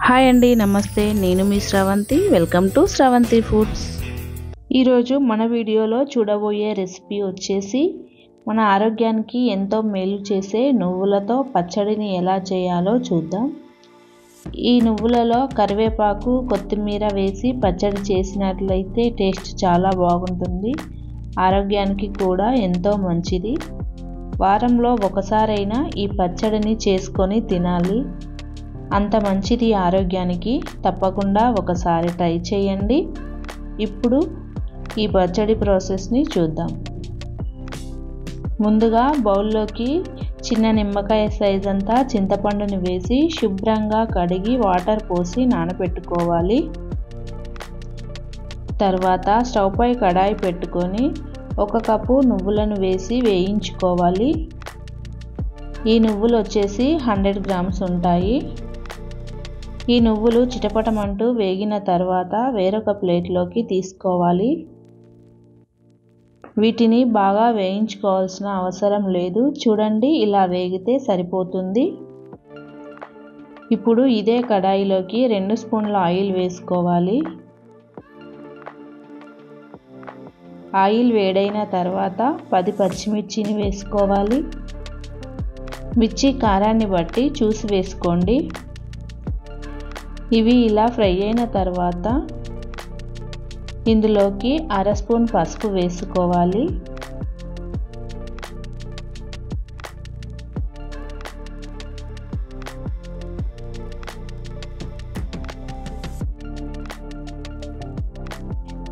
Hi అండి, నమస్తే. నేను మీ Sravanthi. Welcome to Sravanthi foods. ఈరోజు మన వీడియోలో చూడబోయే రెసిపీ వచ్చేసి మన ఆరోగ్యానికి ఎంతో మేలు చేసే నువ్వులతో పచ్చడిని ఎలా చేయాలో చూద్దాం. ఈ నువ్వులలో కరివేపాకు, కొత్తిమీర వేసి పచ్చడి చేసినట్లయితే టేస్ట్ చాలా బాగుంటుంది. ఆరోగ్యానికి కూడా ఎంతో మంచిది. వారంలో ఒకసారైనా ఈ పచ్చడిని చేసుకొని తినాలి. అంత మంచిది ఆరోగ్యానికి. తప్పకుండా ఒకసారి ట్రై చేయండి. ఇప్పుడు ఈ పచ్చడి ప్రాసెస్ని చూద్దాం. ముందుగా బౌల్లోకి చిన్న నిమ్మకాయ సైజ్ అంతా చింతపండుని వేసి శుభ్రంగా కడిగి వాటర్ పోసి నానబెట్టుకోవాలి. తర్వాత స్టవ్ పై కడాయి పెట్టుకొని 1 కప్పు నువ్వులను వేసి వేయించుకోవాలి. ఈ నువ్వులు వచ్చేసి 100 గ్రామ్స్ ఉంటాయి. ఈ నువ్వులు చిటపటమంటూ వేగిన తర్వాత వేరొక ప్లేట్లోకి తీసుకోవాలి. వీటిని బాగా వేయించుకోవాల్సిన అవసరం లేదు. చూడండి, ఇలా వేగితే సరిపోతుంది. ఇప్పుడు ఇదే కడాయిలోకి 2 స్పూన్ల ఆయిల్ వేసుకోవాలి. ఆయిల్ వేడైన తర్వాత 10 పచ్చిమిర్చిని వేసుకోవాలి. మిర్చి కారాన్ని బట్టి చూసి వేసుకోండి. ఇవి ఇలా ఫ్రై అయిన తర్వాత ఇందులోకి 1/2 స్పూన్ పసుపు వేసుకోవాలి.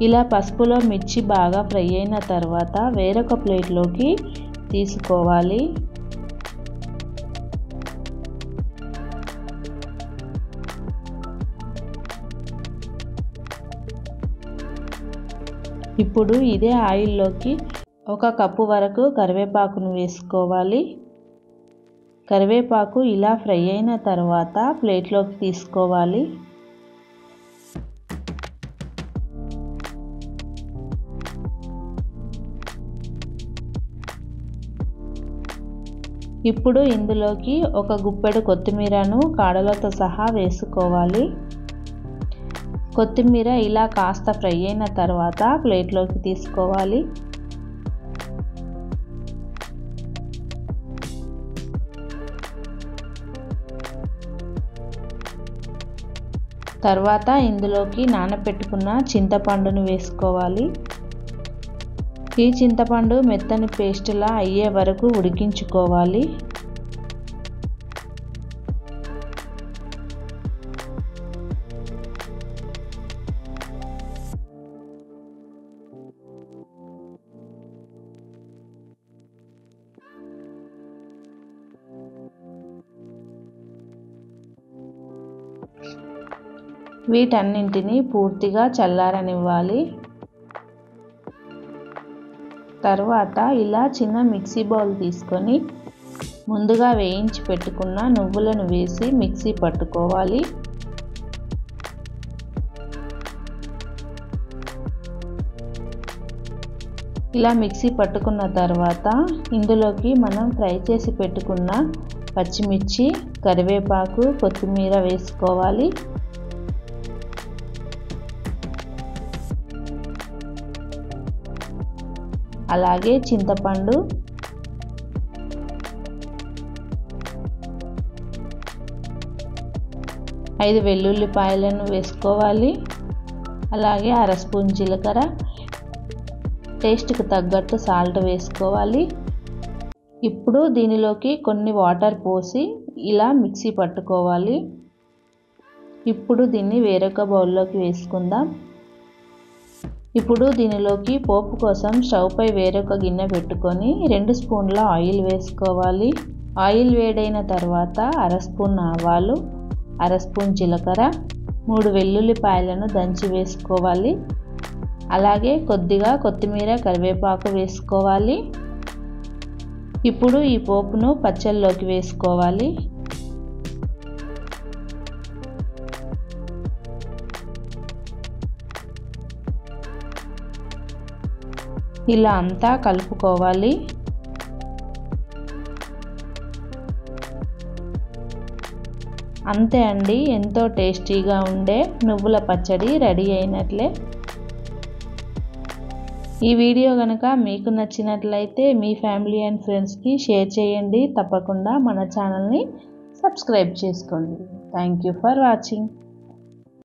ఇలా పసుపులో మిర్చి బాగా ఫ్రై అయిన తర్వాత వేరొక ప్లేట్లోకి తీసుకోవాలి. ఇప్పుడు ఇదే ఆయిల్లోకి 1 కప్పు వరకు కరివేపాకును వేసుకోవాలి. కరివేపాకు ఇలా ఫ్రై అయిన తర్వాత ప్లేట్లోకి తీసుకోవాలి. ఇప్పుడు ఇందులోకి 1 గుప్పెడు కొత్తిమీరను కాడలతో సహా వేసుకోవాలి. కొత్తిమీర ఇలా కాస్త ఫ్రై అయిన తర్వాత ప్లేట్లోకి తీసుకోవాలి. తర్వాత ఇందులోకి నానబెట్టుకున్న చింతపండును వేసుకోవాలి. ఈ చింతపండు మెత్తని పేస్టులా అయ్యే వరకు ఉడికించుకోవాలి. వీటన్నింటినీ పూర్తిగా చల్లారనివ్వాలి. తర్వాత ఇలా చిన్న మిక్సీ బౌల్ తీసుకొని ముందుగా వేయించి పెట్టుకున్న నువ్వులను వేసి మిక్సీ పట్టుకోవాలి. ఇలా మిక్సీ పట్టుకున్న తర్వాత ఇందులోకి మనం ఫ్రై చేసి పెట్టుకున్న పచ్చిమిర్చి, కరివేపాకు, కొత్తిమీర వేసుకోవాలి. అలాగే చింతపండు, ఐదు వెల్లుల్లిపాయలను వేసుకోవాలి. అలాగే 1/2 స్పూన్ జీలకర్ర, టేస్ట్కి తగ్గట్టు సాల్ట్ వేసుకోవాలి. ఇప్పుడు దీనిలోకి కొన్ని వాటర్ పోసి ఇలా మిక్సీ పట్టుకోవాలి. ఇప్పుడు దీన్ని వేరొక బౌల్లోకి వేసుకుందాం. ఇప్పుడు దీనిలోకి పోపు కోసం స్టవ్ పై వేరొక గిన్నె పెట్టుకొని 2 స్పూన్ల ఆయిల్ వేసుకోవాలి. ఆయిల్ వేడైన తర్వాత 1/2 స్పూన్ ఆవాలు, 1/2 స్పూన్ జీలకర్ర, 3 వెల్లుల్లిపాయలను దంచి వేసుకోవాలి. అలాగే కొద్దిగా కొత్తిమీర, కరివేపాకు వేసుకోవాలి. ఇప్పుడు ఈ పోపును పచ్చళ్ళలోకి వేసుకోవాలి. ఇలా అంతా కలుపుకోవాలి. అంతే అండి, ఎంతో టేస్టీగా ఉండే నువ్వుల పచ్చడి రెడీ అయినట్లే. ఈ వీడియో కనుక మీకు నచ్చినట్లయితే మీ ఫ్యామిలీ అండ్ ఫ్రెండ్స్కి షేర్ చేయండి. తప్పకుండా మన ఛానల్ని సబ్స్క్రైబ్ చేసుకోండి. Thank you for watching.